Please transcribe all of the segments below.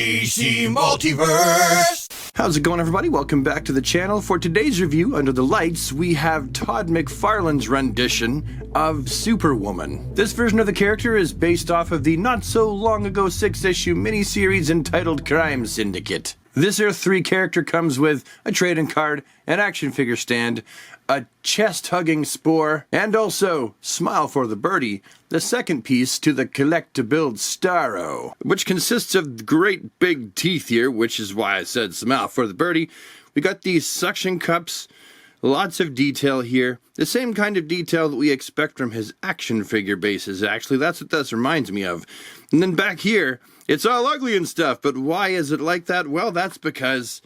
DC Multiverse! How's it going, everybody? Welcome back to the channel. For today's review, under the lights, we have Todd McFarlane's rendition of Superwoman. This version of the character is based off of the not-so-long-ago 6-issue miniseries entitled Crime Syndicate. This Earth 3 character comes with a trading card, an action figure stand, a chest-hugging spore, and also, smile for the birdie, the second piece to the collect-to-build Starro, which consists of great big teeth here, which is why I said smile for the birdie. We got these suction cups, lots of detail here, the same kind of detail that we expect from his action figure bases, actually. That's what this reminds me of. And then back here, it's all ugly and stuff, but why is it like that? Well, that's because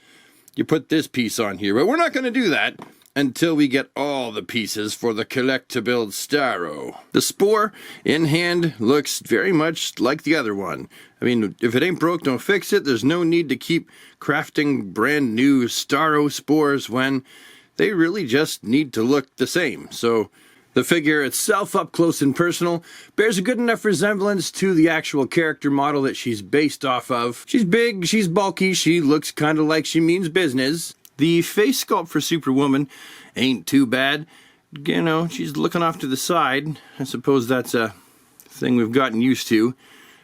you put this piece on here, but we're not going to do that until we get all the pieces for the collect-to-build Starro. The spore, in hand, looks very much like the other one. I mean, if it ain't broke, don't fix it. There's no need to keep crafting brand new Starro spores when they really just need to look the same. So the figure itself, up close and personal, bears a good enough resemblance to the actual character model that she's based off of. She's big, she's bulky, she looks kind of like she means business. The face sculpt for Superwoman ain't too bad. You know, she's looking off to the side. I suppose that's a thing we've gotten used to.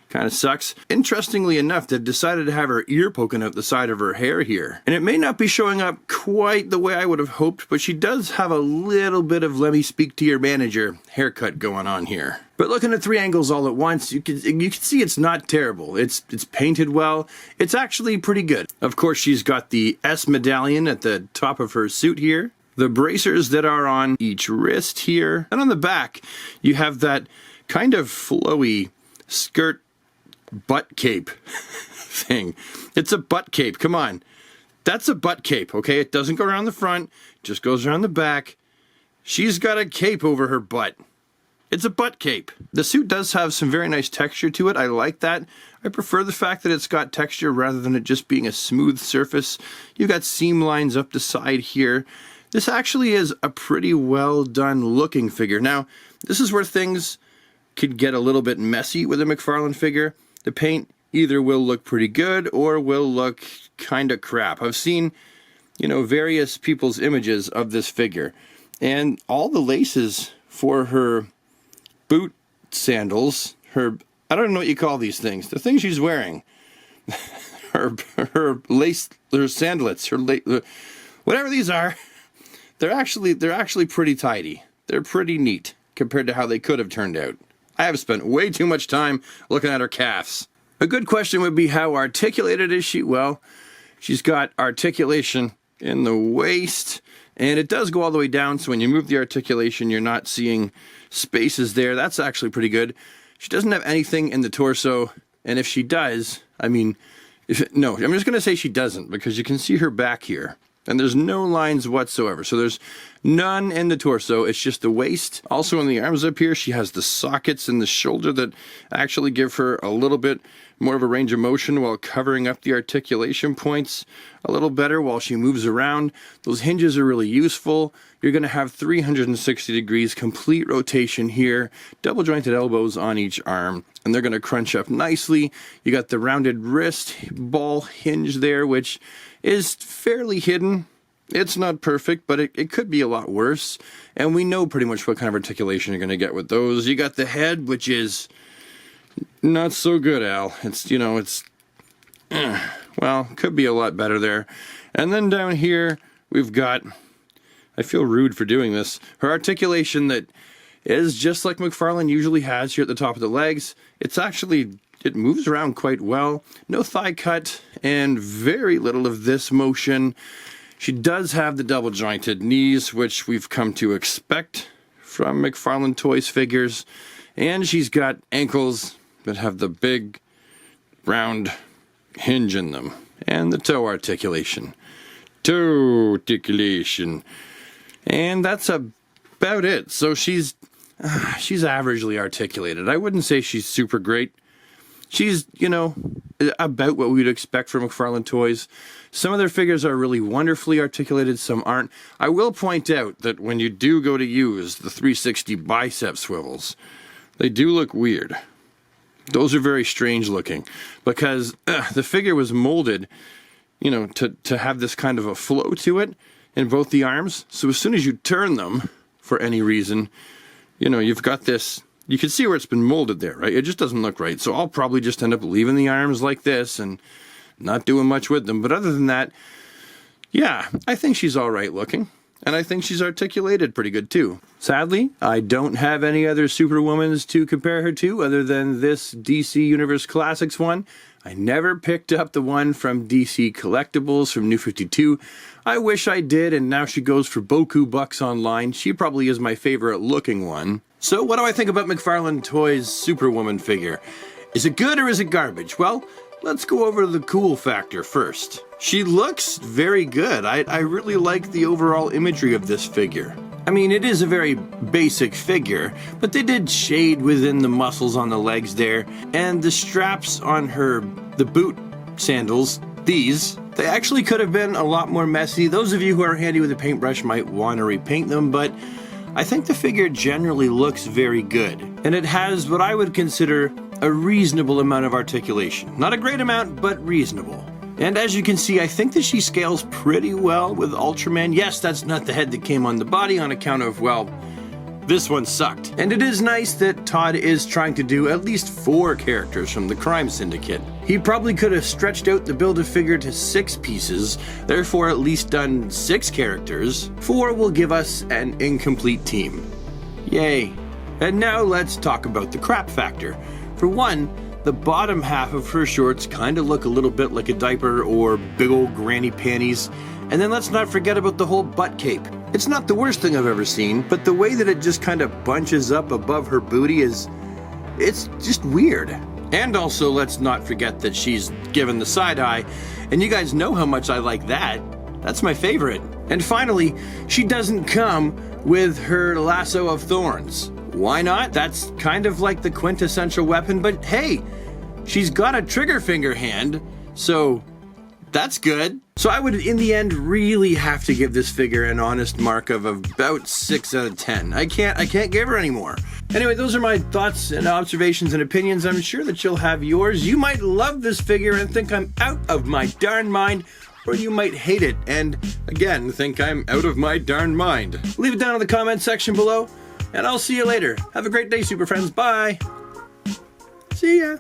Kind of sucks. Interestingly enough, they've decided to have her ear poking out the side of her hair here. And it may not be showing up quite the way I would have hoped, but she does have a little bit of let me speak to your manager haircut going on here. But looking at three angles all at once, you can see it's not terrible. It's painted well. It's actually pretty good. Of course, she's got the S medallion at the top of her suit here. The bracers that are on each wrist here. And on the back, you have that kind of flowy skirt butt cape thing. It's a butt cape, come on. That's a butt cape, okay? It doesn't go around the front, it just goes around the back. She's got a cape over her butt. It's a butt cape. The suit does have some very nice texture to it. I like that. I prefer the fact that it's got texture rather than it just being a smooth surface. You've got seam lines up the side here. This actually is a pretty well done looking figure. Now, this is where things could get a little bit messy with a McFarlane figure. The paint either will look pretty good or will look kind of crap. I've seen, you know, various people's images of this figure, and all the laces for her boot sandals, I don't know what you call these things, the things she's wearing, her lace, her sandalets, whatever these are, they're actually pretty tidy. They're pretty neat compared to how they could have turned out. I have spent way too much time looking at her calves. A good question would be, how articulated is she? Well, she's got articulation in the waist, and it does go all the way down, so when you move the articulation, you're not seeing spaces there. That's actually pretty good. She doesn't have anything in the torso, and if she does, I mean, no, I'm just going to say she doesn't, because you can see her back here. And there's no lines whatsoever. So there's none in the torso. It's just the waist. Also in the arms up here, she has the sockets in the shoulder that actually give her a little bit more of a range of motion while covering up the articulation points a little better while she moves around. Those hinges are really useful. You're going to have 360 degrees complete rotation here, double jointed elbows on each arm, and they're going to crunch up nicely. You got the rounded wrist ball hinge there, which is fairly hidden. It's not perfect, but it could be a lot worse. And we know pretty much what kind of articulation you're going to get with those. You got the head, which is not so good, Al. It's, you know, well, could be a lot better there. And then down here, we've got, I feel rude for doing this, her articulation that is just like McFarlane usually has here at the top of the legs. It's actually, it moves around quite well. No thigh cut and very little of this motion. She does have the double jointed knees, which we've come to expect from McFarlane Toys figures. And she's got ankles that have the big round hinge in them. And the toe articulation. Toe articulation. And that's about it. So she's averagely articulated. I wouldn't say she's super great. She's, you know, about what we would expect from McFarlane Toys. Some of their figures are really wonderfully articulated, some aren't. I will point out that when you do go to use the 360 bicep swivels, they do look weird. Those are very strange looking because the figure was molded, you know, to have this kind of a flow to it in both the arms. So as soon as you turn them for any reason, you know, you've got this, you can see where it's been molded there, right? It just doesn't look right. So I'll probably just end up leaving the arms like this and not doing much with them. But other than that, yeah, I think she's all right looking. And I think she's articulated pretty good too. Sadly, I don't have any other Superwomans to compare her to other than this DC Universe Classics one. I never picked up the one from DC Collectibles from New 52. I wish I did, and now she goes for Boku bucks online. She probably is my favorite looking one. So what do I think about McFarlane Toys' Superwoman figure? Is it good or is it garbage? Well, let's go over the cool factor first. She looks very good. I really like the overall imagery of this figure. I mean, it is a very basic figure, but they did shade within the muscles on the legs there, and the straps on the boot sandals, they actually could have been a lot more messy. Those of you who are handy with a paintbrush might want to repaint them, but I think the figure generally looks very good. And it has what I would consider a reasonable amount of articulation. Not a great amount, but reasonable. And as you can see, I think that she scales pretty well with Ultraman. Yes, that's not the head that came on the body on account of, well, this one sucked. And it is nice that Todd is trying to do at least 4 characters from the Crime Syndicate. He probably could have stretched out the Build-A-Figure to 6 pieces, therefore at least done 6 characters. 4 will give us an incomplete team. Yay. And now let's talk about the crap factor. For one, the bottom half of her shorts kind of look a little bit like a diaper or big old granny panties. And then let's not forget about the whole butt cape. It's not the worst thing I've ever seen, but the way that it just kind of bunches up above her booty it's just weird. And also, let's not forget that she's given the side eye, and you guys know how much I like that. That's my favorite. And finally, she doesn't come with her lasso of thorns. Why not? That's kind of like the quintessential weapon, but hey, she's got a trigger finger hand, so that's good. So I would, in the end, really have to give this figure an honest mark of about 6 out of 10. I can't give her any more. Anyway, those are my thoughts and observations and opinions. I'm sure that you'll have yours. You might love this figure and think I'm out of my darn mind, or you might hate it and, again, think I'm out of my darn mind. Leave it down in the comment section below, and I'll see you later. Have a great day, super friends. Bye. See ya.